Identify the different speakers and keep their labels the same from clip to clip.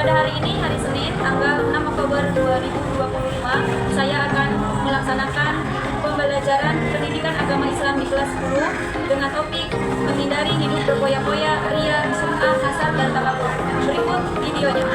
Speaker 1: Pada hari ini, hari Senin, tanggal 6 Oktober 2025, saya akan melaksanakan pembelajaran pendidikan agama Islam di kelas 10 dengan topik menghindari hidup berpoya-poya, ria, sum'ah, hasad, dan takabur. Berikut videonya.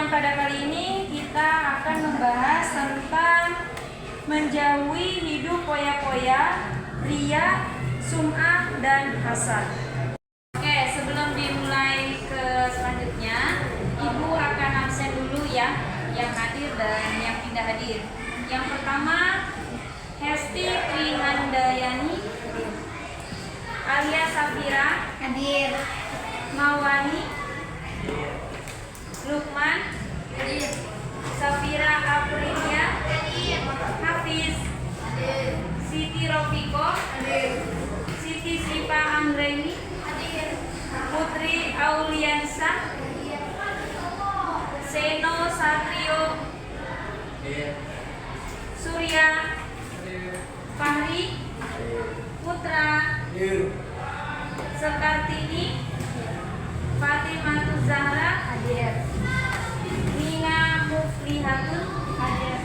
Speaker 1: Pada kali ini kita akan membahas tentang menjauhi hidup poya-poya, ria, sum'ah, dan hasad. Oke, sebelum dimulai ke selanjutnya, Ibu akan absen dulu ya, yang hadir dan yang tidak hadir. Yang pertama, Hesti Trihandayani alias Safira hadir. Mawani, Lukman, Safira Aprilia, Hafiz, Siti Rofiko, Siti Sipa Anggreni, Putri Auliansa, Seno Satrio, Surya Fahri, Putra Sekartini, Fatimah Zahra hadir. Nina Muflihatun hadir.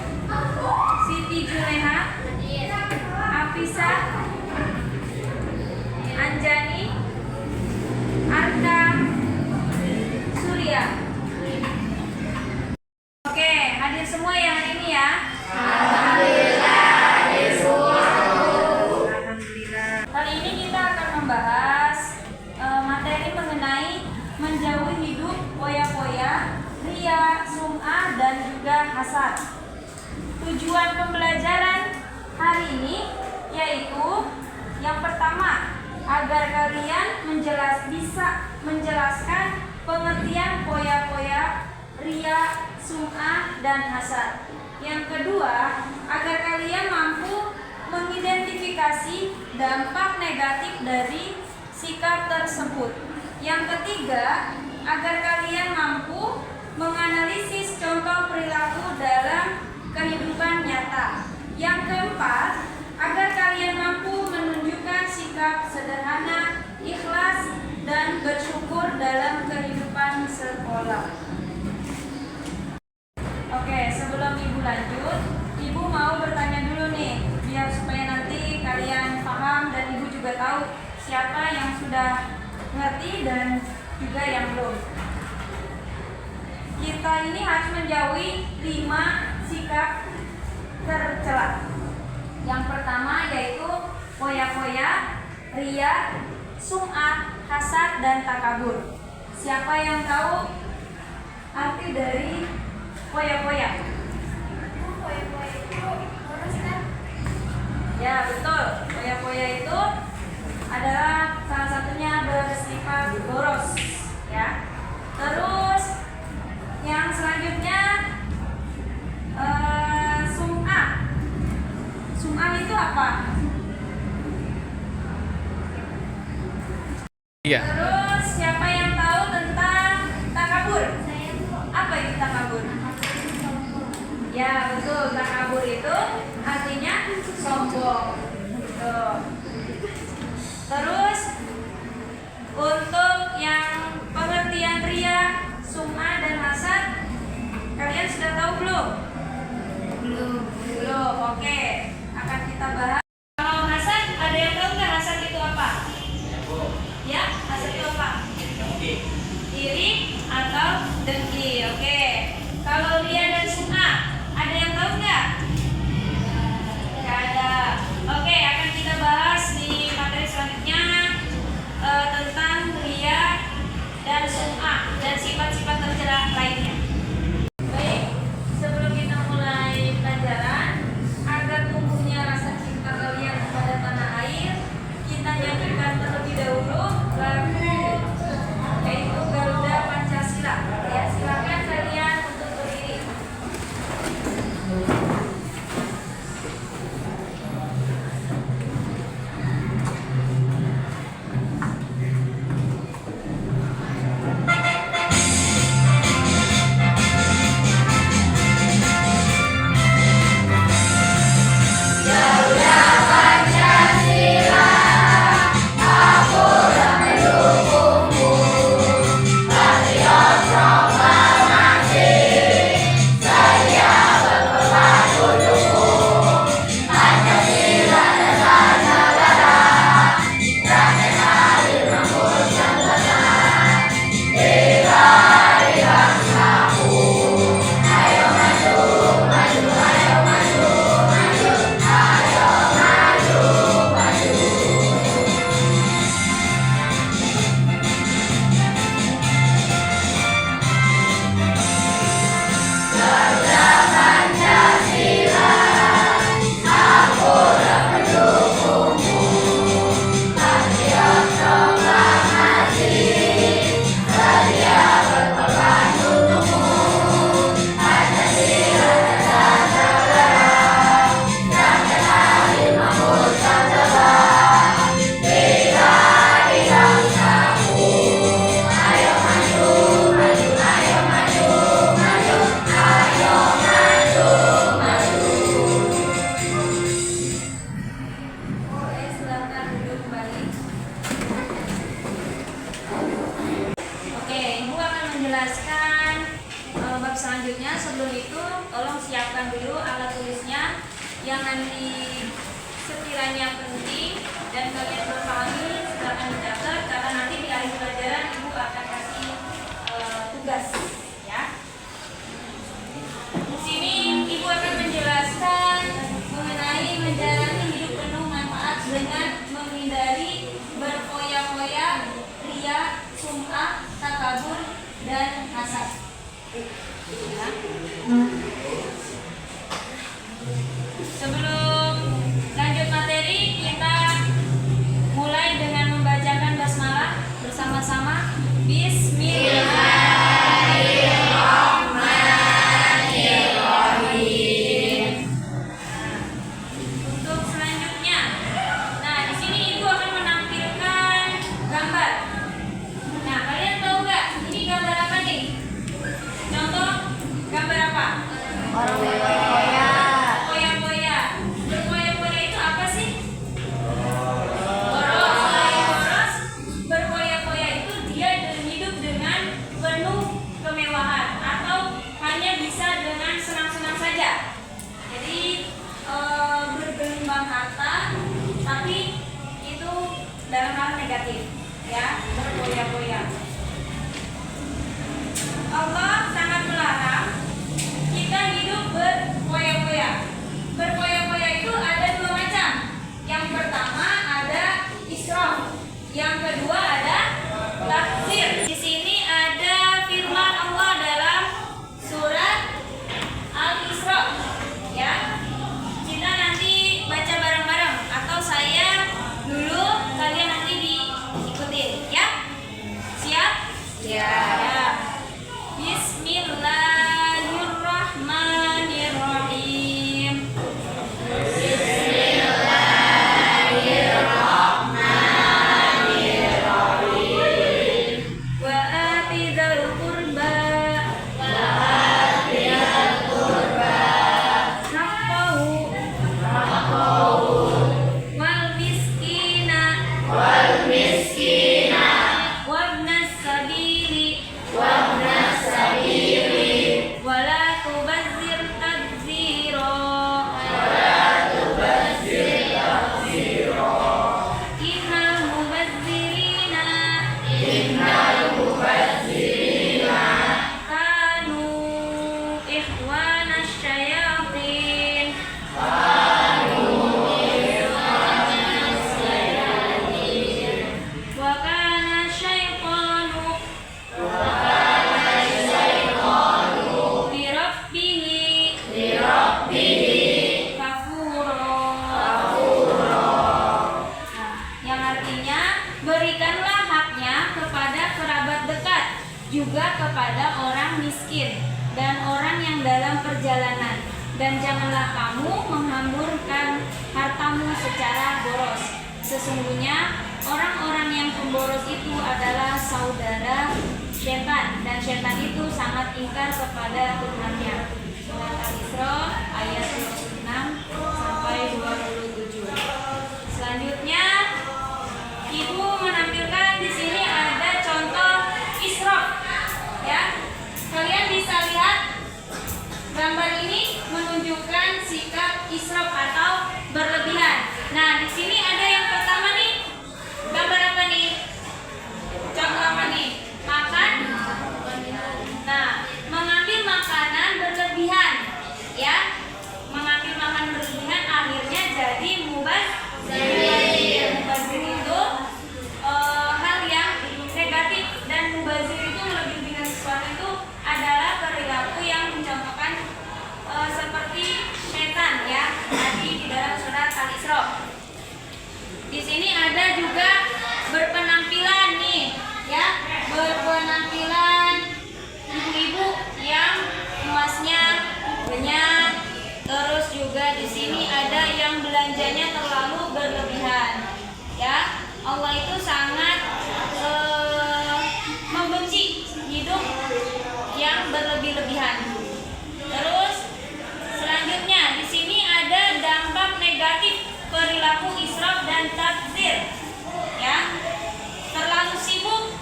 Speaker 1: Siti Juleha hadir. Afisa, Anjani, Arka, Surya. Oke, hadir semua yang hari ini ya. Alhamdulillah hadir semua. Alhamdulillah. Kali ini kita akan membahas materi mengenai menjauhi hidup poya-poya, ria, sum'ah, dan juga hasad. Tujuan pembelajaran hari ini yaitu yang pertama, agar kalian bisa menjelaskan pengertian poya-poya, ria, sum'ah, dan hasad. Yang kedua, agar kalian mampu mengidentifikasi dampak negatif dari sikap tersebut. Yang ketiga, agar kalian mampu menganalisis contoh perilaku dalam kehidupan nyata. Yang keempat, agar kalian mampu menunjukkan sikap sederhana, ikhlas, dan bersyukur dalam kehidupan sekolah. Oke, sebelum Ibu lanjut, Ibu mau bertanya dulu nih, biar supaya nanti kalian paham dan Ibu juga tahu siapa yang sudah ngerti dan juga yang belum. Kita ini harus menjauhi 5 sikap tercela. Yang pertama yaitu poya-poya, ria, sum'ah, hasad, dan takabur. Siapa yang tahu arti dari poya-poya? Poya-poya itu boros kan? Ya, betul. Poya-poya itu adalah salah satunya bersifat boros, ya. Terus yang selanjutnya sum'ah. Sum'ah itu apa? Iya. Terus siapa yang tahu tentang takabur? Apa itu takabur? Ya, betul. Takabur itu artinya sombong. Betul. Terus untuk yang pengertian ria, sum'ah, dan hasad, kalian sudah tahu belum? Belum. Oke, akan kita bahas. Kalau hasad, ada yang tahu nggak hasad itu apa? Ya, hasad itu apa? Iri atau dengki. Oke. Kalau ria dan sum'ah, ada yang tahu nggak? Nggak ada. Oke, akan kita bahas di materi selanjutnya tentang ria dan sum'ah dan sifat-sifat tercela lainnya. Baik, sebelum kita mulai pelajaran, agar tumbuhnya rasa cinta kalian kepada tanah air, kita nyanyikan terlebih menjelaskan bab selanjutnya. Sebelum itu tolong siapkan dulu alat tulisnya yang nanti sekiranya penting dan kalian berpahami silakan dicatat, karena nanti di akhir pelajaran ibu akan kasih tugas ya. Di sini ibu akan menjelaskan mengenai menjalani hidup penuh manfaat dengan menghindari berfoya-foya, ria, sum'ah, takabur, dan hasad. Ya. Sebelum lanjut materi, kita mulai dengan membacakan basmalah bersama-sama. Bismillahirrahmanirrahim. Untuk selanjutnya, nah di sini ibu akan menampilkan gambar. Nah, kalian tahu nggak ini gambar apa nih? Contoh gambar apa?
Speaker 2: Orang berfoya.
Speaker 1: Foya-foya. Berfoya-foya itu apa sih? Boros. Berfoya-foya itu dia hidup dengan penuh kemewahan atau hanya bisa dengan senang-senang saja. Jadi bergelimang harta, tapi itu dalam hal negatif, ya, berfoya-foya. Allah sangat melarang kita hidup berfoya-foya. Berfoya-foya itu ada dua macam. Yang pertama ada israf, yang kedua ada takzir. Di sini ada firman Allah dalam surat Al-Isra, ya. Kita nanti baca bareng-bareng atau saya dulu, kalian nanti diikutin, ya. Siap?
Speaker 2: Ya.
Speaker 1: Ya. Bismillahirrahmanirrahim. Wa ati dzal qurba haqqahu wal miskina wabnas sabili wala tubazzir tabzira. Innal mubazzirina kanu ikhwanasy syayatin. Wa kana syaitanu Lirabbihi kafura. Nah, yang artinya berikanlah haknya kepada kerabat dekat, juga kepada orang miskin dan orang yang dalam perjalanan, dan janganlah kamu menghamburkan hartamu secara boros. Sesungguhnya orang-orang yang pemboros itu adalah saudara setan, dan setan itu sangat ingkar kepada Tuhannya. Surat Al-Isra ayat 26 sampai 27. Selanjutnya, ibu menampilkan di sini ada contoh israf, ya. Kalian bisa lihat gambar ini menunjukkan sikap israf atau berlebihan. Nah, di sini ada yang pertama nih. Gambar apa nih? Contoh apa nih? Makan. Nah, mengambil makanan berlebihan, ya. Mengambil makanan berlebihan akhirnya jadi mubazir. Mubazir itu hal yang negatif, dan mubazir itu lebih dengan sesuatu itu adalah perilaku yang mencontohkan seperti setan, ya. Tadi di dalam surat Al-Isra. Di sini ada juga berpenampilan nih, ya. Berpenampilan ibu-ibu yang emasnya banyak. Terus juga di sini ada yang belanjanya terlalu berlebihan, ya. Allah itu sangat membenci hidup yang berlebih-lebihan. Terus selanjutnya di sini ada dampak negatif perilaku israf dan tabdzir, ya. Terlalu sibuk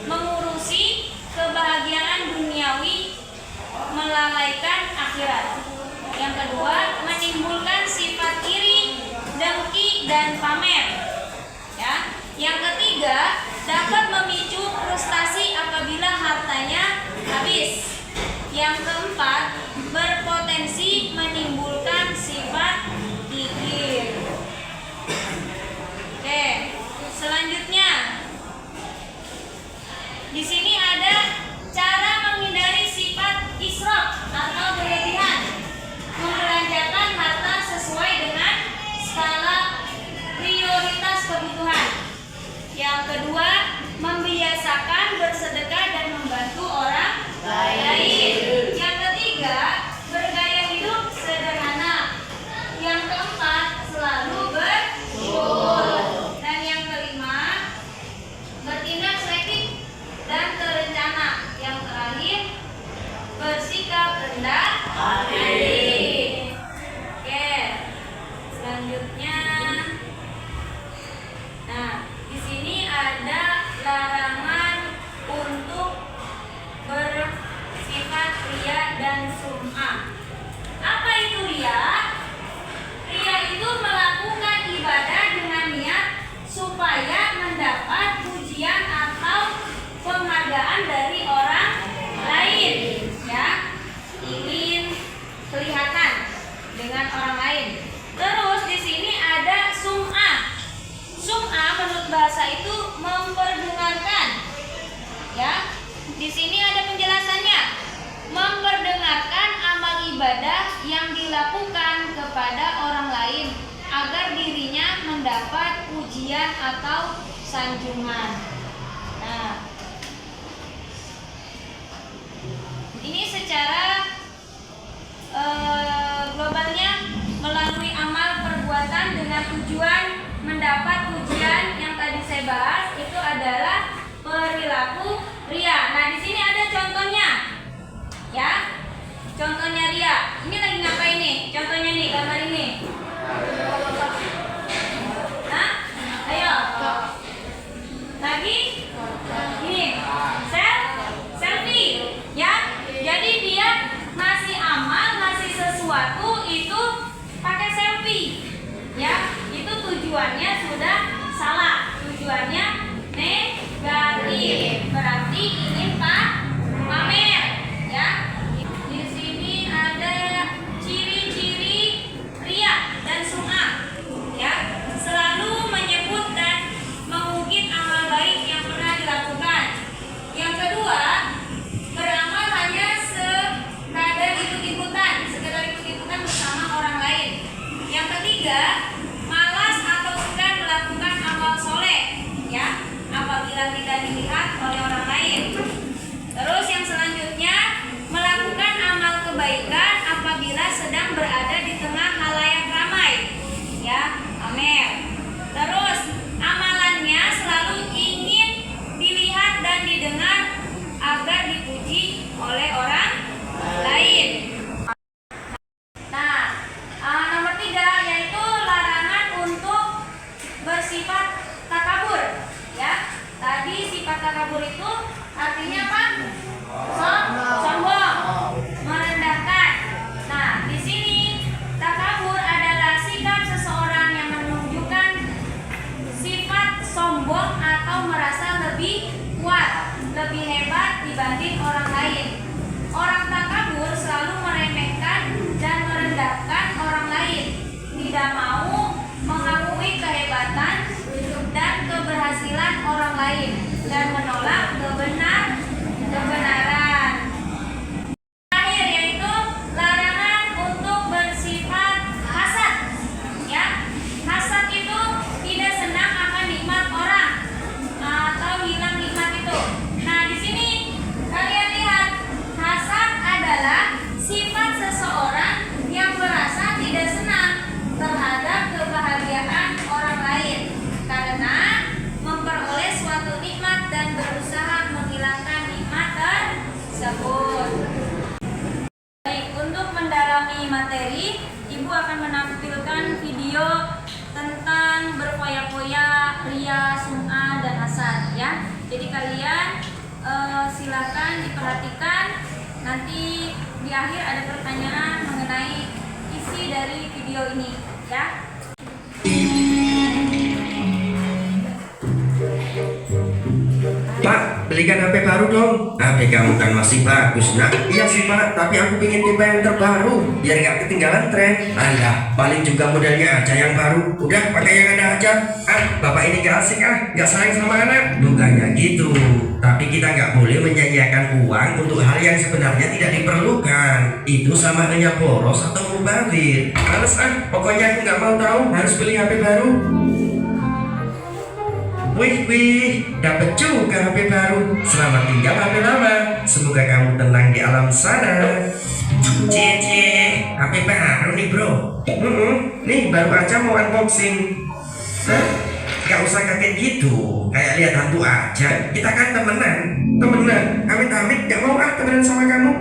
Speaker 1: mengurusi kebahagiaan Yang keempat, berpotensi menimbulkan sifat kikir. Oke, selanjutnya di sini ada cara menghindari sifat israf atau berlebihan, membelanjakan harta sesuai dengan skala prioritas kebutuhan. Yang kedua, membiasakan bersedekah dan membantu orang lain. Yang ketiga, bergaya hidup sederhana. Yang keempat, selalu bersyukur. Dan yang kelima, bertindak selektif dan terencana. Yang terakhir, bersikap rendah hati. Oke, selanjutnya, nah di sini ada larangan untuk bersifat riya dan sum'ah. Apa itu riya? Riya itu melakukan ibadah dengan niat supaya mendapat pujian atau penghargaan dari orang lain, ya, ingin kelihatan dengan orang lain. Terus di sini ada sum'ah. Sum'ah menurut bahasa itu memperdengarkan, ya. Di sini ada penjelasannya. Memperdengarkan amal ibadah yang dilakukan kepada orang lain agar dirinya mendapat pujian atau sanjungan. Nah, ini secara globalnya melalui amal perbuatan dengan tujuan mendapat pujian yang tadi saya bahas itu adalah perilaku riya. Nah, di sini ada contohnya, ya. Contohnya riya. Ini lagi ngapain nih? Contohnya nih, gambar ini. Nah, ayo. Lagi? Ini. Selfie, ya. Jadi dia ngasih amal, ngasih sesuatu itu pakai selfie, ya. Itu tujuannya sudah salah. Tujuannya negatif, berarti ingin pamer, ya. Di sini ada ciri-ciri riya dan sum'ah, ya. Selalu menyebut dan mengungkit amal baik yang pernah dilakukan. Yang kedua, beramal hanya sekedar ikut-ikutan bersama orang lain. Yang ketiga, malas atau enggan melakukan amal soleh, ya, apabila tidak dilihat oleh orang lain. Terus yang selanjutnya, melakukan amal kebaikan apabila sedang berada di tengah halayak ramai, ya, amer. Terus amalannya selalu ingin dilihat dan didengar agar dipuji oleh orang lain. Nah, nomor 3 yaitu larangan untuk bersifat takabur, ya. Tadi sifat takabur itu artinya apa? Sombong, merendahkan. Nah, di sini takabur adalah sikap seseorang yang menunjukkan sifat sombong atau merasa lebih kuat, lebih hebat dibanding orang lain. Orang takabur selalu meremehkan dan merendahkan orang lain, tidak mau mengakui kehebatan dan keberhasilan orang lain, dan menolak kebenaran. Terakhir yaitu larangan untuk bersifat hasad, ya. Hasad itu tidak senang akan nikmat orang atau hilang nikmat itu. Nah, di sini kalian lihat, hasad adalah sifat seseorang yang merasa tidak senang terhadap kebahagiaan orang lain karena memperoleh suatu nikmat dan berusaha menghilangkan nikmat tersebut. Baik, untuk mendalami materi, Ibu akan menampilkan video tentang berfoya-foya, riya, sum'ah, dan hasad, ya. Jadi kalian silakan diperhatikan. Nanti di akhir ada pertanyaan mengenai isi dari video ini, ya.
Speaker 3: Pak, belikan HP baru dong. HP kamu kan masih bagus, nak. Iya sih pak, tapi aku pengen tipe yang terbaru biar nggak ketinggalan tren. Alah, paling juga modelnya aja yang baru. Udah pakai yang ada aja. Bapak ini gak asik gak sayang sama anak. Bukannya gitu, tapi kita nggak boleh menyanyiakan uang untuk hal yang sebenarnya tidak diperlukan. Itu sama hanya boros atau mubazir. Males pokoknya aku nggak mau tahu, harus beli HP baru. Wih, dapat juga HP baru. Selamat tinggal HP lama. Semoga kamu tenang di alam sana. HP baru nih bro. Nih baru aja mau unboxing. Gak usah kaget gitu, kayak lihat hantu aja. Kita kan temenan. Amit-amit gak mau temenan sama kamu.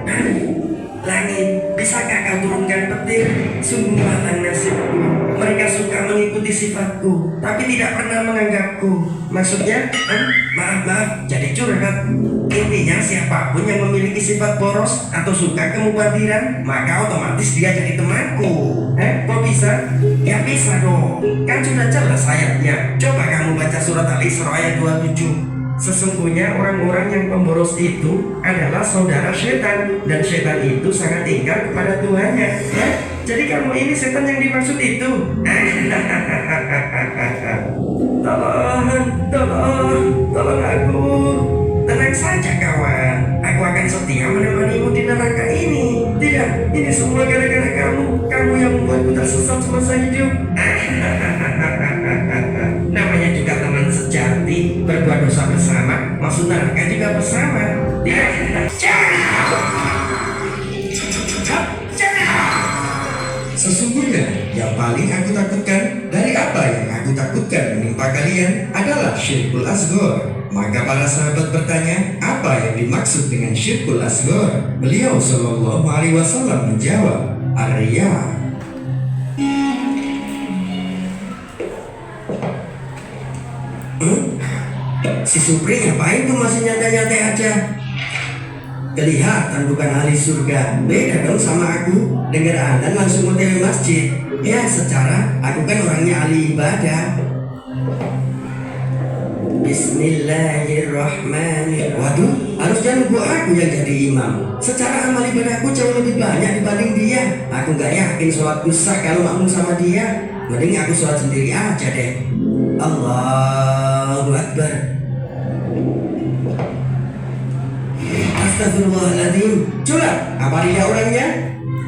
Speaker 3: Langit, bisakah kau turunkan petir? Sungguh malang nasibku. Mereka suka mengikuti sifatku, tapi tidak pernah menganggapku. Maksudnya, maaf, jadi curhat. Intinya siapapun yang memiliki sifat boros atau suka kemubadiran, maka otomatis dia jadi temanku. Kok bisa? Ya bisa dong, kan sudah jelas ayatnya. Coba kamu baca surat Al-Isra ayat 27. Sesungguhnya orang-orang yang pemboros itu adalah saudara setan, dan setan itu sangat ingkar kepada Tuhannya. Jadi kamu ini setan yang dimaksud itu. Tolong aku. Tenang saja kawan, aku akan setia menemanimu di neraka ini. Tidak, ini semua gara-gara kamu yang membuatku tersesat semasa hidup. Namanya juga teman sejati, berbuat dosa bersama, masuk neraka juga bersama.
Speaker 4: Sesungguhnya yang paling aku takutkan dari apa yang aku takutkan menimpa kalian adalah syirkul asghar. Maka para sahabat bertanya, apa yang dimaksud dengan syirkul asghar? Beliau Shallallahu Alaihi Wasallam menjawab, Arya.
Speaker 3: Si Supri ngapain tuh masih nyantai-nyantai aja? Kelihatan bukan ahli surga. Beda dong sama aku. Dengar adzan langsung OTW masjid. Ya secara aku kan orangnya ahli ibadah. Bismillahirrahmanirrahim. Waduh, harusnya nunggu aku yang jadi imam. Secara amal ibadahku jauh lebih banyak dibanding dia. Aku gak yakin sholatku sah kalau makmum sama dia. Mending aku sholat sendiri aja deh. Allahu Akbar. Astagfirullahaladzim. Curang, apa dia orangnya?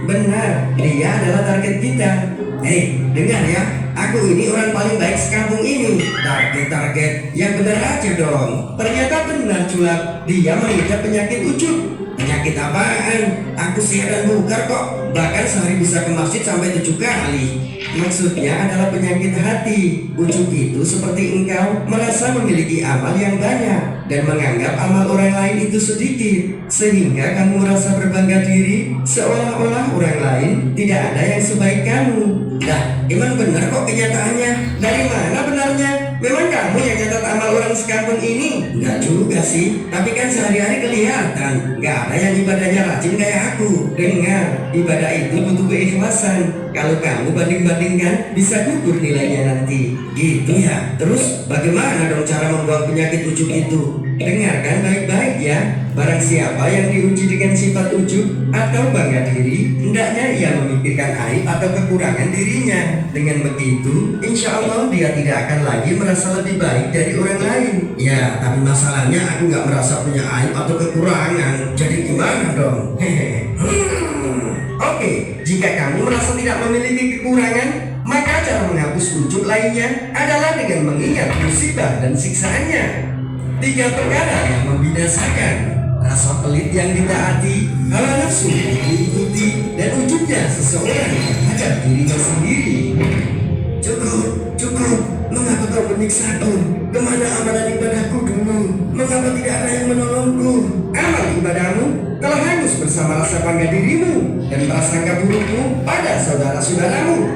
Speaker 3: Benar, dia adalah target kita. Dengar ya, aku ini orang paling baik sekampung ini. Target, yang benar aja dong. Ternyata benar curang, dia mengidap penyakit ujub. Penyakit apaan? Aku sehat dan bugar kok. Bahkan sehari bisa ke masjid sampai 7 kali. Maksudnya adalah penyakit hati. Ujub itu seperti engkau merasa memiliki amal yang banyak dan menganggap amal orang lain itu sedikit, sehingga kamu merasa berbangga diri seolah-olah orang lain tidak ada yang sebaik kamu. Emang benar kok kenyataannya. Dari mana benarnya? Memang kamu yang nyatat amal orang sekampung ini? Enggak juga sih, tapi kan sehari-hari kelihatan. Gak ada yang ibadahnya rajin kayak aku. Dengar, ibadah itu butuh keikhlasan. Kalau kamu banding-bandingkan, bisa gugur nilainya nanti. Gitu ya. Terus bagaimana dong cara membuang penyakit ujub itu? Dengarkan baik-baik ya. Barang siapa yang diuji dengan sifat ujub atau bangga diri, hendaknya ia memikirkan aib atau kekurangan dirinya. Dengan begitu, insya Allah dia tidak akan lagi merasa lebih baik dari orang lain. Ya, tapi masalahnya aku nggak merasa punya aib atau kekurangan. Jadi gimana dong? Oke, jika kamu merasa tidak memiliki kekurangan, maka cara menghapus ujub lainnya adalah dengan mengingat musibah dan siksaannya. 3 perkara yang membinasakan: rasa pelit yang ditaati, hawa nafsu yang diikuti, dan ujubnya seseorang terhadap dirinya sendiri. Cukup. Mengapa kau menyiksaku? Kemana amalan ibadahku dulu? Mengapa tidak ada yang menolongku? Amal ibadahmu telah hangus bersama rasa bangga dirimu dan prasangka burukmu pada saudara-saudaramu.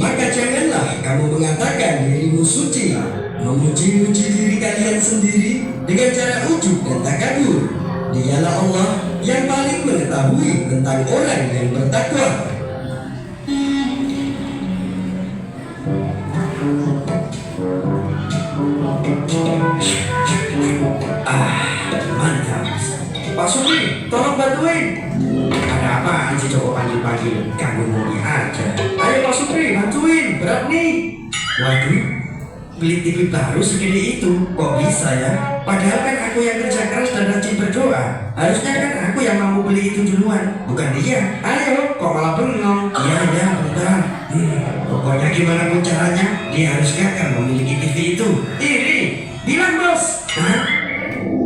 Speaker 3: Maka janganlah kamu mengatakan dirimu suci, memuji-muji diri kalian sendiri dengan cara ujub dan takabur. Dialah Allah yang paling mengetahui tentang orang yang bertakwa. Mantap. Pak Supri, tolong bantuin. Ada apaan sih Joko panggil-panggil? Ganggu Moni aja. Ayo Pak Supri, bantuin. Berat nih. Waduh, beli TV baru segini itu. Kok bisa ya? Padahal kan aku yang kerja keras dan rajin berdoa. Harusnya kan aku yang mau beli itu duluan, bukan dia. Ayo, kok malah bengong? Iya, bentar. Pokoknya gimana pun caranya, dia harus gagal memiliki TV itu. Iri, bilang bos. Hah?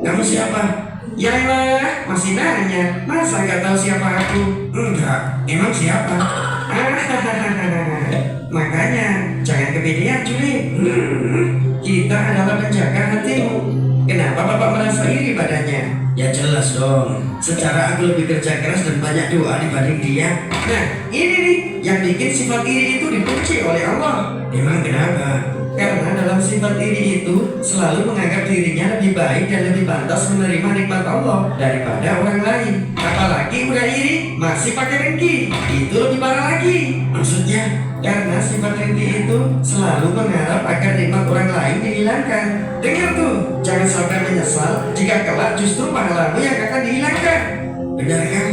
Speaker 3: Kamu siapa? Ya elah, masih nanya. Masa nggak tahu siapa aku? Enggak, emang siapa? Makanya, jangan kepedean Juli. Kita adalah penjaga hatimu. Kenapa Bapak merasa iri padanya? Ya jelas dong. Secara aku lebih kerja keras dan banyak doa dibanding dia. Nah, ini nih yang bikin sifat iri itu dibenci oleh Allah. Emang kenapa? Karena dalam sifat iri itu selalu menganggap dirinya lebih baik dan lebih pantas menerima nikmat Allah daripada orang lain. Apalagi udah iri masih pakai dengki, itu lebih parah lagi. Maksudnya, karena sifat dengki itu selalu mengharap agar nikmat orang lain dihilangkan. Dengar tuh, jangan sampai menyesal jika kelak justru pahlamu yang akan dihilangkan. Benar kan?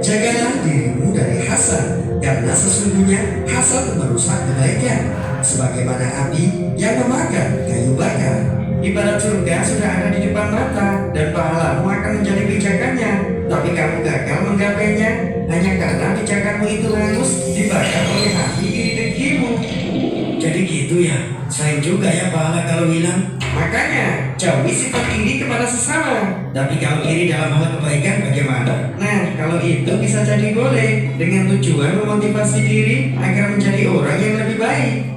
Speaker 3: Jagalah dirimu dari hasad, karena sesungguhnya hasad merusak kebaikan. Sebagaimana api yang memakan kayu bakar. Ibarat surga sudah ada di depan mata dan pahalamu akan menjadi pijakannya. Tapi kamu gagal menggapainya hanya karena pijakanmu itu hangus dibakar oleh api iri dengkimu. Jadi gitu ya, sayang juga ya pahala kalau hilang. Makanya jauhi sifat iri kepada sesama. Tapi kalau iri dalam hal kebaikan bagaimana? Nah, kalau itu bisa jadi boleh dengan tujuan memotivasi diri agar menjadi orang yang lebih baik.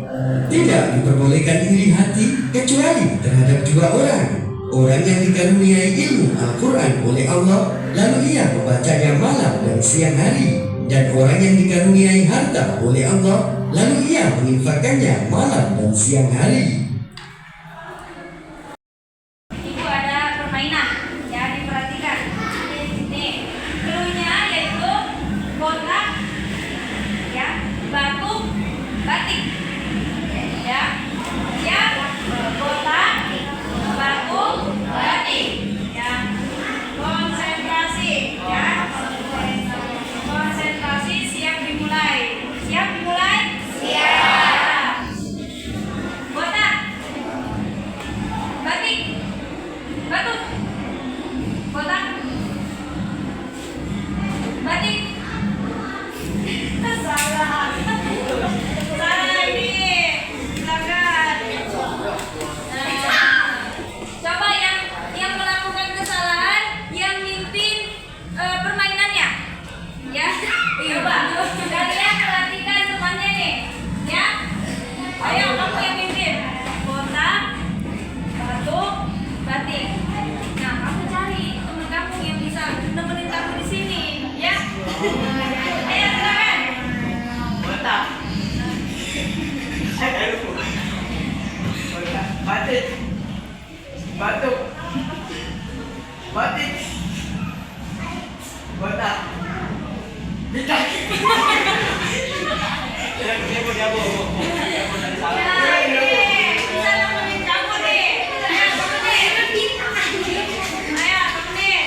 Speaker 4: Tidak diperbolehkan iri hati kecuali terhadap dua orang. Orang yang dikaruniai ilmu Al-Quran oleh Allah, lalu ia membacanya malam dan siang hari. Dan orang yang dikaruniai harta oleh Allah, lalu ia menginfakkannya malam dan siang hari.
Speaker 1: Ibu ada permainan, ya diperhatikan. Nih, cluenya yaitu kotak, ya, batu, batik. Ya, kotak, batu, batik. Ya, konsentrasi, ya. Konsentrasi, siap dimulai. Siap dimulai? Siap. Kotak, batik, batu, kotak, batik. Salah. Salah ini. Silakan. Nah, coba yang melakukan kesalahan yang mimpin permainannya. Ya. Coba kalian perhatikan temannya nih. Ya. Ayo kamu yang mimpin. Kotak, batu, batik. Nah, kamu cari teman kamu yang bisa nemenin kamu di sini, ya. Ayo silakan.
Speaker 5: Batik, batu, batik, kotak, bidang.
Speaker 1: Bisa nemenin kamu nih. Ayo kamu nih. Ayo kamu nih.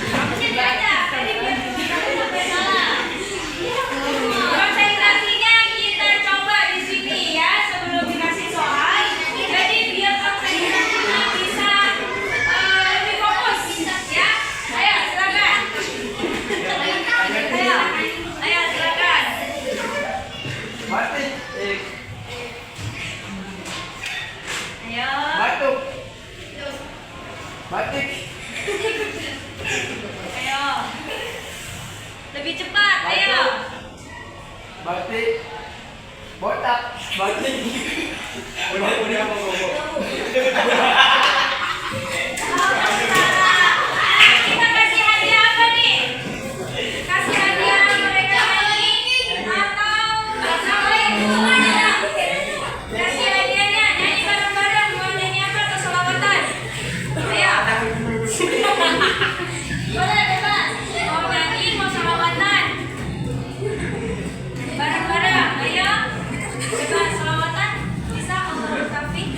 Speaker 1: Kamu sini aja. Tadi biar kamu sampai salah. Konsentrasinya kita coba di sini ya sebelum dikasih soal. Jadi biar konsentrasinya bisa lebih fokus ya. Ayo silakan. Ayo silakan.
Speaker 5: Batik,
Speaker 1: Ayo.
Speaker 5: batu, batik,
Speaker 1: Ayo. Lebih cepat. Ayo.
Speaker 5: batik, botak, batik. Udah.
Speaker 1: Kita kasih hadiah apa nih? Kasih hadiah mereka nyanyi atau yang semuanya? Kasih hadiahnya nyanyi bareng-bareng. Mau nyanyi apa atau selawatan? Ayo. Boleh bebas. Mau nyanyi mau selawatan? Bareng-bareng. Ayo. Bebas selawatan. Bisa Allah Taufik.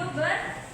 Speaker 1: 7